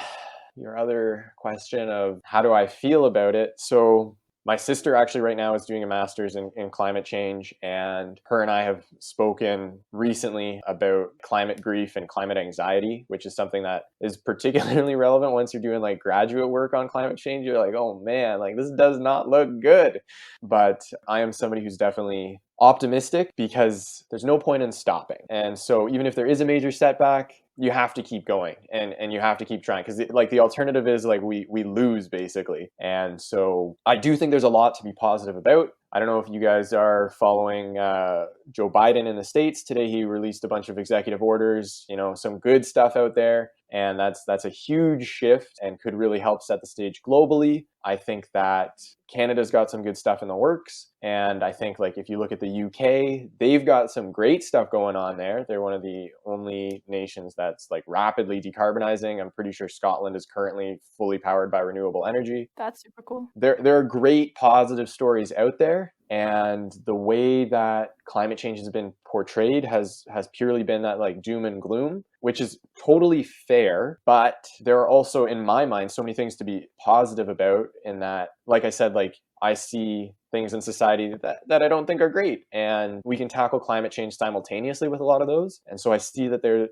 your other question of how do I feel about it? So my sister actually right now is doing a master's in climate change, and her and I have spoken recently about climate grief and climate anxiety, which is something that is particularly relevant once you're doing like graduate work on climate change. You're like, oh man, like this does not look good. But I am somebody who's definitely optimistic because there's no point in stopping. And so even if there is a major setback, you have to keep going and you have to keep trying because like the alternative is like we lose basically. And so I do think there's a lot to be positive about. I don't know if you guys are following Joe Biden in the States. Today he released a bunch of executive orders, some good stuff out there. And that's a huge shift and could really help set the stage globally. I think that Canada's got some good stuff in the works. And I think like if you look at the UK, they've got some great stuff going on there. They're one of the only nations that's like rapidly decarbonizing. I'm pretty sure Scotland is currently fully powered by renewable energy. That's super cool. There are great positive stories out there. And the way that climate change has been portrayed has purely been that like doom and gloom, which is totally fair. But there are also, in my mind, so many things to be positive about in that, like I said, like I see things in society that I don't think are great. And we can tackle climate change simultaneously with a lot of those. And so I see that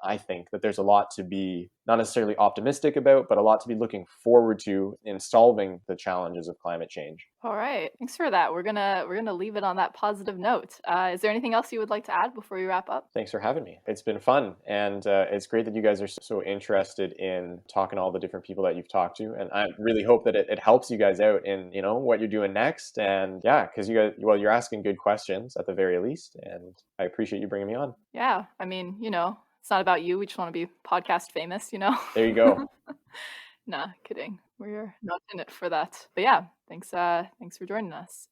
I think that there's a lot to be not necessarily optimistic about, but a lot to be looking forward to in solving the challenges of climate change. All right. Thanks for that. We're gonna leave it on that positive note. Is there anything else you would like to add before we wrap up? Thanks for having me. It's been fun. And it's great that you guys are so interested in talking to all the different people that you've talked to. And I really hope that it helps you guys out in, what you're doing next. And yeah, because you're asking good questions at the very least. And I appreciate you bringing me on. Yeah. I mean, it's not about you. We just want to be podcast famous, There you go. Nah, kidding. We're not in it for that. But yeah, thanks for joining us.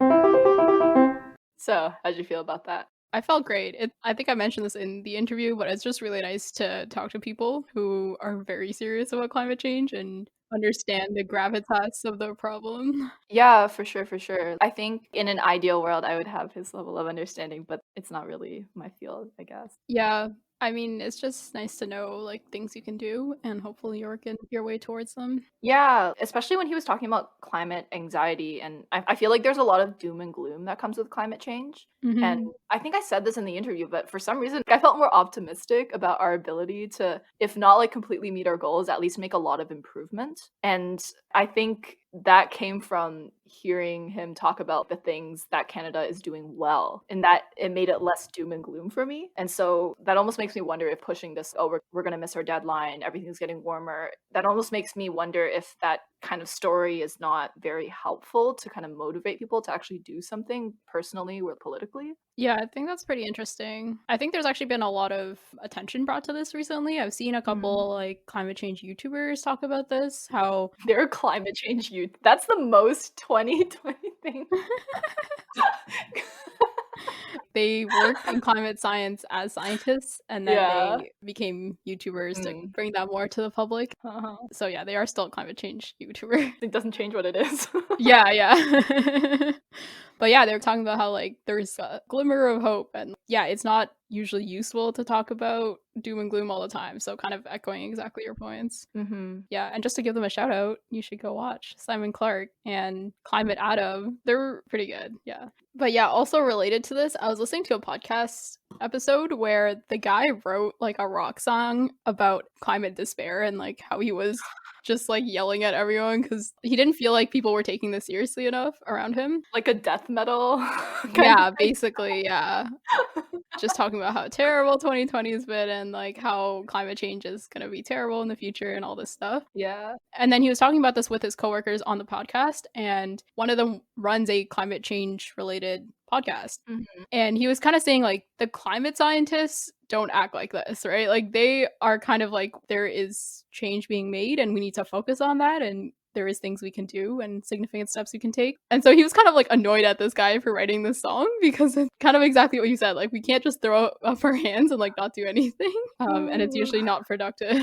So, how'd you feel about that? I felt great. I think I mentioned this in the interview, but it's just really nice to talk to people who are very serious about climate change and understand the gravitas of the problem. Yeah, for sure, for sure. I think in an ideal world, I would have his level of understanding, but it's not really my field, I guess. Yeah, I mean, it's just nice to know like things you can do and hopefully you're working your way towards them. Yeah, especially when he was talking about climate anxiety, and I feel like there's a lot of doom and gloom that comes with climate change. And Mm-hmm. I think I said this in the interview, but for some reason, I felt more optimistic about our ability to, if not like completely meet our goals, at least make a lot of improvement. And I think that came from hearing him talk about the things that Canada is doing well, and that it made it less doom and gloom for me. And so that almost makes me wonder if pushing this, oh, we're going to miss our deadline, everything's getting warmer, that almost makes me wonder if that kind of story is not very helpful to kind of motivate people to actually do something personally or politically. Yeah, I think that's pretty interesting. I think there's actually been a lot of attention brought to this recently. I've seen a Mhm. couple like climate change YouTubers talk about this, how They're climate change youth. That's the most 2020 thing. they worked in climate science as scientists and then Yeah. they became YouTubers to Mm. bring that more to the public. Uh-huh. So yeah, they are still climate change YouTuber. It doesn't change what it is. Yeah, yeah. But yeah, they were talking about how like there's a glimmer of hope and yeah, it's not usually useful to talk about doom and gloom all the time. So kind of echoing exactly your points. Mhm. Yeah, and just to give them a shout out, you should go watch Simon Clark and Climate Atom. They're pretty good. Yeah. But yeah, also related to this, I was listening to a podcast episode where the guy wrote like a rock song about climate despair and like how he was just like yelling at everyone because he didn't feel like people were taking this seriously enough around him. Like a death metal kind of Yeah, thing. basically, yeah. Just talking about how terrible 2020 has been and like how climate change is going to be terrible in the future and all this stuff. Yeah. And then he was talking about this with his coworkers on the podcast, and one of them runs a climate change related podcast. Mhm. And he was kind of saying like the climate scientists don't act like this, right? Like they are kind of like there is change being made and we need to focus on that and there is things we can do and significant steps we can take. And so he was kind of like annoyed at this guy for writing this song because it's kind of exactly what you said. Like we can't just throw up our hands and like not do anything. And it's usually not productive.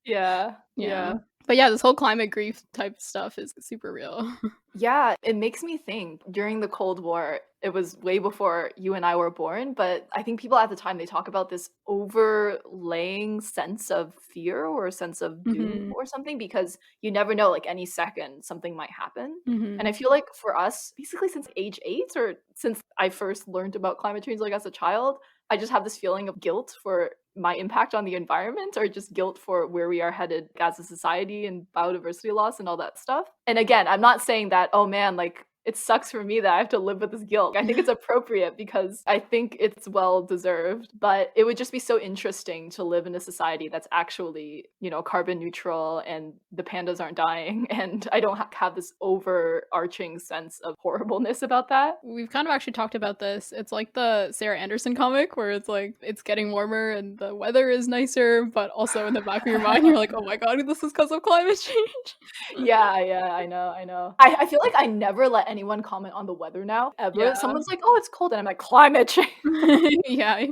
Yeah. Yeah. Yeah. But yeah, this whole climate grief type stuff is super real. Yeah, it makes me think during the Cold War, it was way before you and I were born, but I think people at the time they talk about this overlaying sense of fear or a sense of doom Mhm. or something because you never know, like any second something might happen. And I Mhm. feel like for us, basically since age 8 or since I first learned about climate change like as a child, I just have this feeling of guilt for my impact on the environment or just guilt for where we are headed as a society and biodiversity loss and all that stuff. And again, I'm not saying that, oh man, like it sucks for me that I have to live with this guilt. I think it's appropriate because I think it's well deserved, but it would just be so interesting to live in a society that's actually, carbon neutral and the pandas aren't dying and I don't have this overarching sense of horribleness about that. We've kind of actually talked about this. It's like the Sarah Anderson comic where it's like it's getting warmer and the weather is nicer, but also in the back of your mind you're like, "Oh my god, this is because of climate change." Yeah, yeah, I know, I know. I feel like I never let anyone comment on the weather now, ever. Yeah. Someone's like, "Oh, it's cold," and I'm like, "Climate change." Yeah.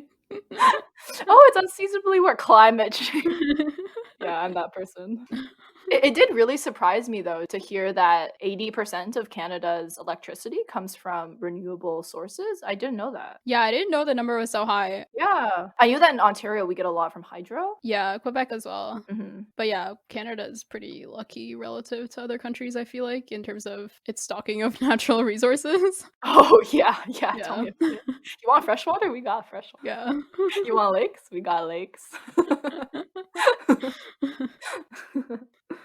"Oh, it's unseasonably warm." "Climate change." Yeah, I'm that person. It did really surprise me, though, to hear that 80% of Canada's electricity comes from renewable sources. I didn't know that. Yeah, I didn't know the number was so high. Yeah. I knew that in Ontario, we get a lot from hydro. Yeah, Quebec as well. Mhm. But yeah, Canada is pretty lucky relative to other countries, I feel like, in terms of its stocking of natural resources. Oh, yeah, yeah, tell Yeah. me about it. You want fresh water? We got fresh water. Yeah. You want lakes? We got lakes.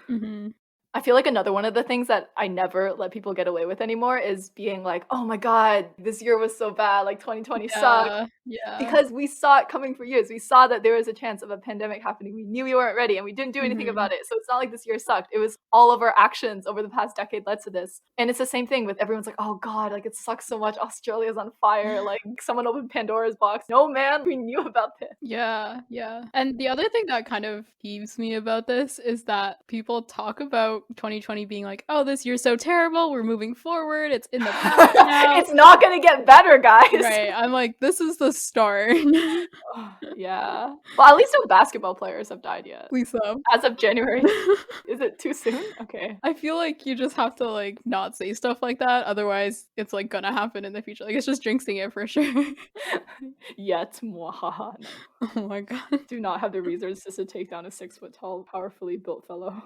Mhm. I feel like another one of the things that I never let people get away with anymore is being like, "Oh my god, this year was so bad, like 2020 sucked." Yeah, yeah. Because we saw it coming for years. We saw that there was a chance of a pandemic happening. We knew we weren't ready and we didn't do anything Mhm. about it. So it's not like this year sucked. It was all of our actions over the past decade led to this. And it's the same thing with everyone's like, "Oh god, like it sucks so much. Australia's on fire. Like someone opened Pandora's box." No, man, we knew about this. Yeah, yeah. And the other thing that kind of peeves me about this is that people talk about 2020 being like, oh, this year's so terrible, we're moving forward, it's in the past now. It's not gonna get better, guys. Right. I'm like, this is the start. Yeah. Well, at least no basketball players have died yet. Lisa. As of January. Is it too soon? Okay. I feel like you just have to like not say stuff like that. Otherwise, it's like gonna happen in the future. Like it's just jinxing it for sure. Yet, mwahaha. No. Oh my god. Do not have the resources to take down a 6-foot tall, powerfully built fellow.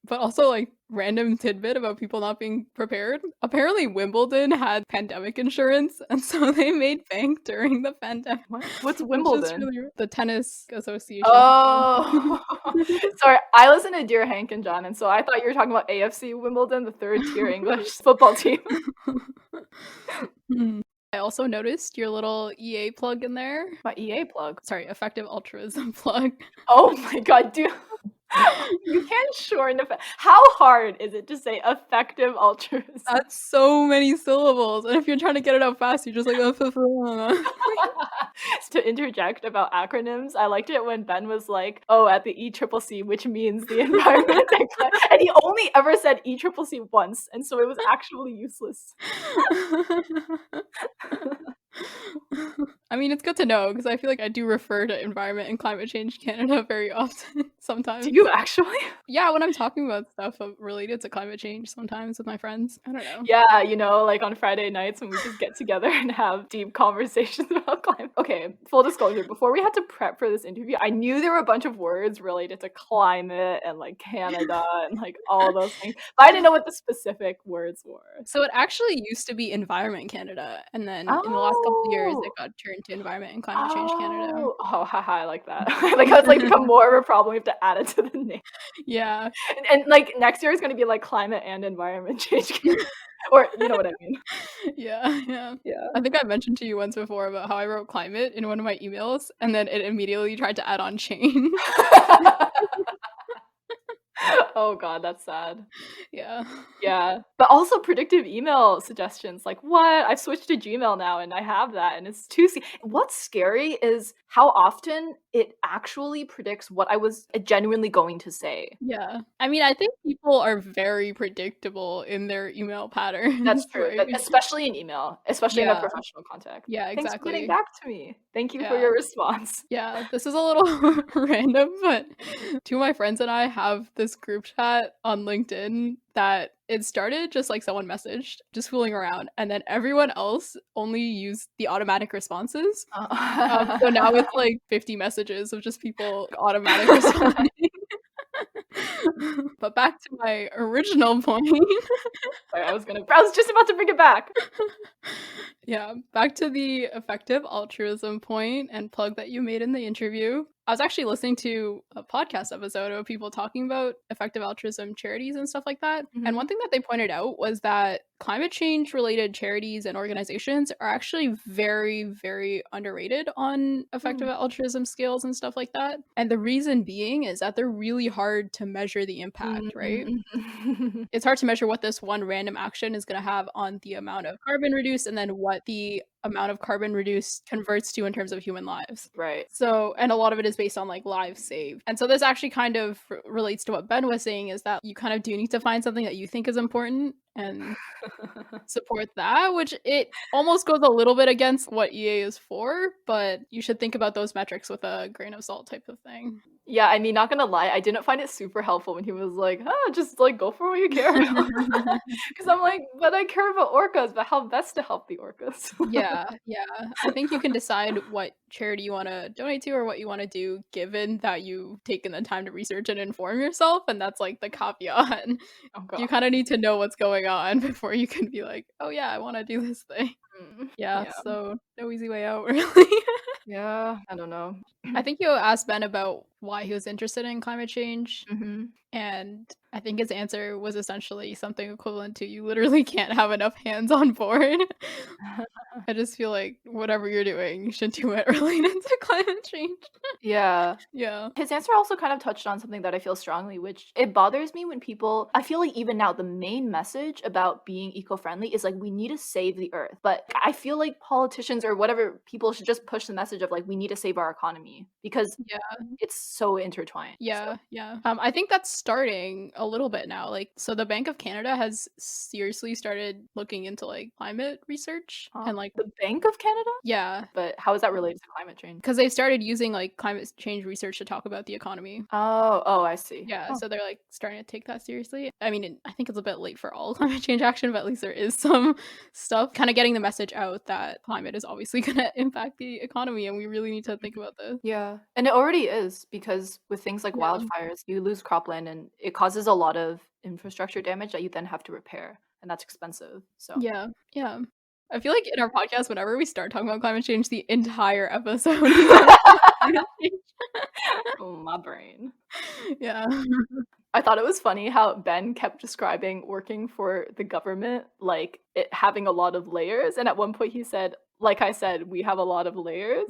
But also, like, random tidbit about people not being prepared. Apparently, Wimbledon had pandemic insurance, and so they made bank during the pandemic. What? What's Wimbledon? Really, the tennis association. Oh, sorry. I listen to Dear Hank and John, and so I thought you were talking about AFC Wimbledon, the third-tier English football team. I also noticed your little EA plug in there. My EA plug? Sorry, effective altruism plug. Oh my god, dude. You can't shorten how hard is it to say effective altruism? That's so many syllables, and if you're trying to get it out fast, you're just like To interject about acronyms, I liked it when Ben was like, oh, at the ECCC, which means the environment, and he only ever said ECCC once, and so it was actually useless. I mean, it's good to know, because I feel like I do refer to Environment and Climate Change Canada very often, sometimes. Do you actually? Yeah, when I'm talking about stuff related to climate change sometimes with my friends. I don't know. Yeah, you know, like on Friday nights when we just get together and have deep conversations about climate. Okay, full disclosure, before we had to prep for this interview, I knew there were a bunch of words related to climate and like Canada and like all those things, but I didn't know what the specific words were. So it actually used to be Environment Canada, and then in the last couple of years, it got turned to Environment and Climate Change Canada. Oh, haha, I like that. Like, it's like become more of a problem. We have to add it to the name. Yeah. And like next year is going to be like Climate and Environment Change Canada. Or, you know what I mean. Yeah. I think I mentioned to you once before about how I wrote climate in one of my emails, and then it immediately tried to add on change. Oh god, that's sad. Yeah. But also predictive email suggestions. Like, what? I've switched to Gmail now and I have that and it's too what's scary is how often it actually predicts what I was genuinely going to say. Yeah. I mean, I think people are very predictable in their email patterns. That's true. Right? Especially in email, especially in a professional context. Yeah, exactly. Thanks for getting back to me. Thank you for your response. Yeah, this is a little random, but two of my friends and I have this group chat on LinkedIn that it started just like someone messaged, just fooling around, and then everyone else only used the automatic responses. So now it's like 50 messages of just people automatic responding. But back to my original point. Sorry, I was just about to bring it back. Yeah, back to the effective altruism point and plug that you made in the interview. I was actually listening to a podcast episode of people talking about effective altruism charities and stuff like that. Mm-hmm. And one thing that they pointed out was that climate change related charities and organizations are actually very, very underrated on effective altruism scales and stuff like that. And the reason being is that they're really hard to measure the impact, right? It's hard to measure what this one random action is going to have on the amount of carbon reduced and then what the amount of carbon reduced converts to in terms of human lives. Right. So, and a lot of it is based on like lives saved. And so this actually kind of relates to what Ben was saying, is that you kind of do need to find something that you think is important and support that, which it almost goes a little bit against what EA is for, but you should think about those metrics with a grain of salt type of thing. Yeah, I mean, not gonna lie, I didn't find it super helpful when he was like, just like go for what you care about. Because I'm like, but I care about orcas, but how best to help the orcas? Yeah. I think you can decide what charity you want to donate to or what you want to do, given that you've taken the time to research and inform yourself, and that's like the caveat. You kind of need to know what's going on before you can be like, oh yeah, I want to do this thing. Yeah, so no easy way out, really. Yeah, I don't know. I think you asked Ben about why he was interested in climate change, and I think his answer was essentially something equivalent to, you literally can't have enough hands on board. I just feel like whatever you're doing, you should do it related to climate change. Yeah. His answer also kind of touched on something that I feel strongly, which it bothers me when people, I feel like even now the main message about being eco-friendly is like, we need to save the earth. But I feel like politicians politicians or whatever people should just push the message of like we need to save our economy because Yeah. it's so intertwined. Yeah, yeah. I think that's starting a little bit now. Like, so the Bank of Canada has seriously started looking into like climate research and like, the Bank of Canada? yeah, But how is that related to climate change? because they started using like climate change research to talk about the economy. Oh, I see. Yeah, so they're like starting to take that seriously. I mean, I think it's a bit late for all climate change action, but at least there is some stuff kind of getting the message out that climate is obviously going to impact the economy and we really need to think about this. Yeah, and it already is because with things like Yeah. wildfires, you lose cropland and it causes a lot of infrastructure damage that you then have to repair, and that's expensive. So Yeah, yeah. I feel like in our podcast, whenever we start talking about climate change, the entire episode is about climate change. oh, my brain. Yeah. I thought it was funny how Ben kept describing working for the government like it having a lot of layers, and at one point he said, "Like I said, we have a lot of layers."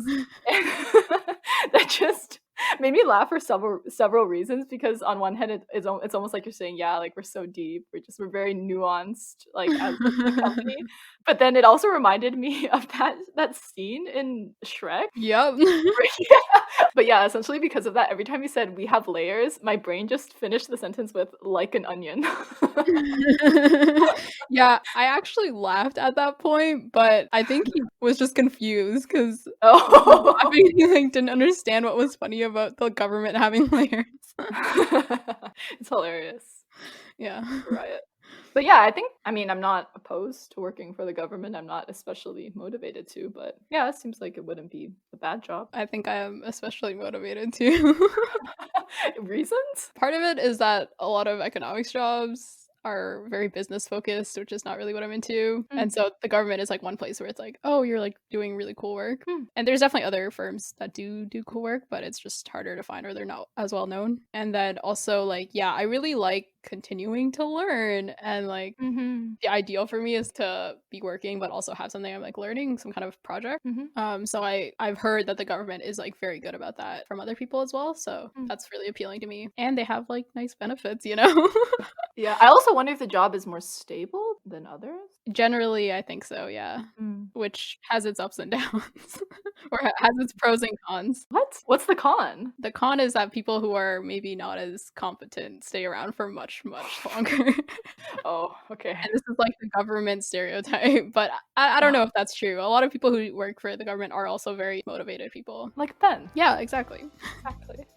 And that just made me laugh for several reasons because on one hand it's almost like you're saying, yeah, like we're so deep, we're very nuanced like as a company. But then it also reminded me of that scene in Shrek. Yep. But yeah, essentially because of that, every time he said we have layers, my brain just finished the sentence with like an onion. Yeah, I actually laughed at that point, but I think he was just confused because Oh. I think he like didn't understand what was funny about the government having layers. It's hilarious. Yeah. Riot. But yeah, I mean, I'm not opposed to working for the government. I'm not especially motivated to, but yeah, it seems like it wouldn't be a bad job. I think I am especially motivated too. Reasons? Part of it is that a lot of economics jobs are very business focused, which is not really what I'm into. And so the government is like one place where it's like, oh, you're like doing really cool work. And there's definitely other firms that do cool work, but it's just harder to find or they're not as well known. And then also like, yeah, I really like continuing to learn and like the ideal for me is to be working but also have something I'm like learning, some kind of project. So I've heard that the government is like very good about that from other people as well, so that's really appealing to me, and they have like nice benefits, you know. Yeah, I also wonder if the job is more stable than others. Generally I think so, yeah. Which has its ups and downs or has its pros and cons. What's the con? The con is that people who are maybe not as competent stay around for much longer. Oh, okay. And this is like the government stereotype, but I don't know if that's true. A lot of people who work for the government are also very motivated people. Like Ben. Yeah, exactly.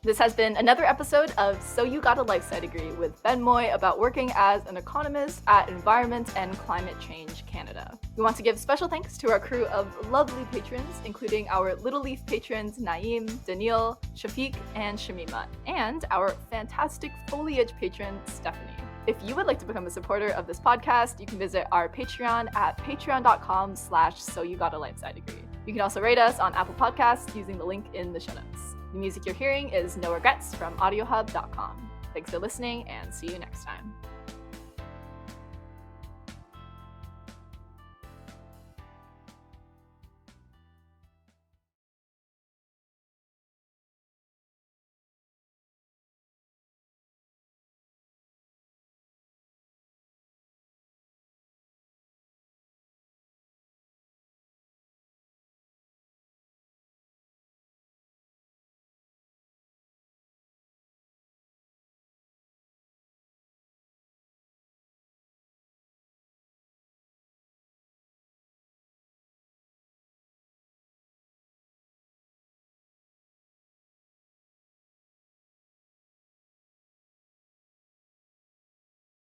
This has been another episode of So You Got a Life Sci Degree with Ben Moy about working as an economist at Environment and Climate Change Canada. We want to give special thanks to our crew of lovely patrons, including our Little Leaf patrons Naeem, Daniil, Shafiq, and Shamima, and our fantastic foliage patron Stephanie. If you would like to become a supporter of this podcast, you can visit our Patreon at patreon.com/soyougotalifescidegree. You can also rate us on Apple Podcasts using the link in the show notes. The music you're hearing is No Regrets from audiohub.com. Thanks for listening and see you next time.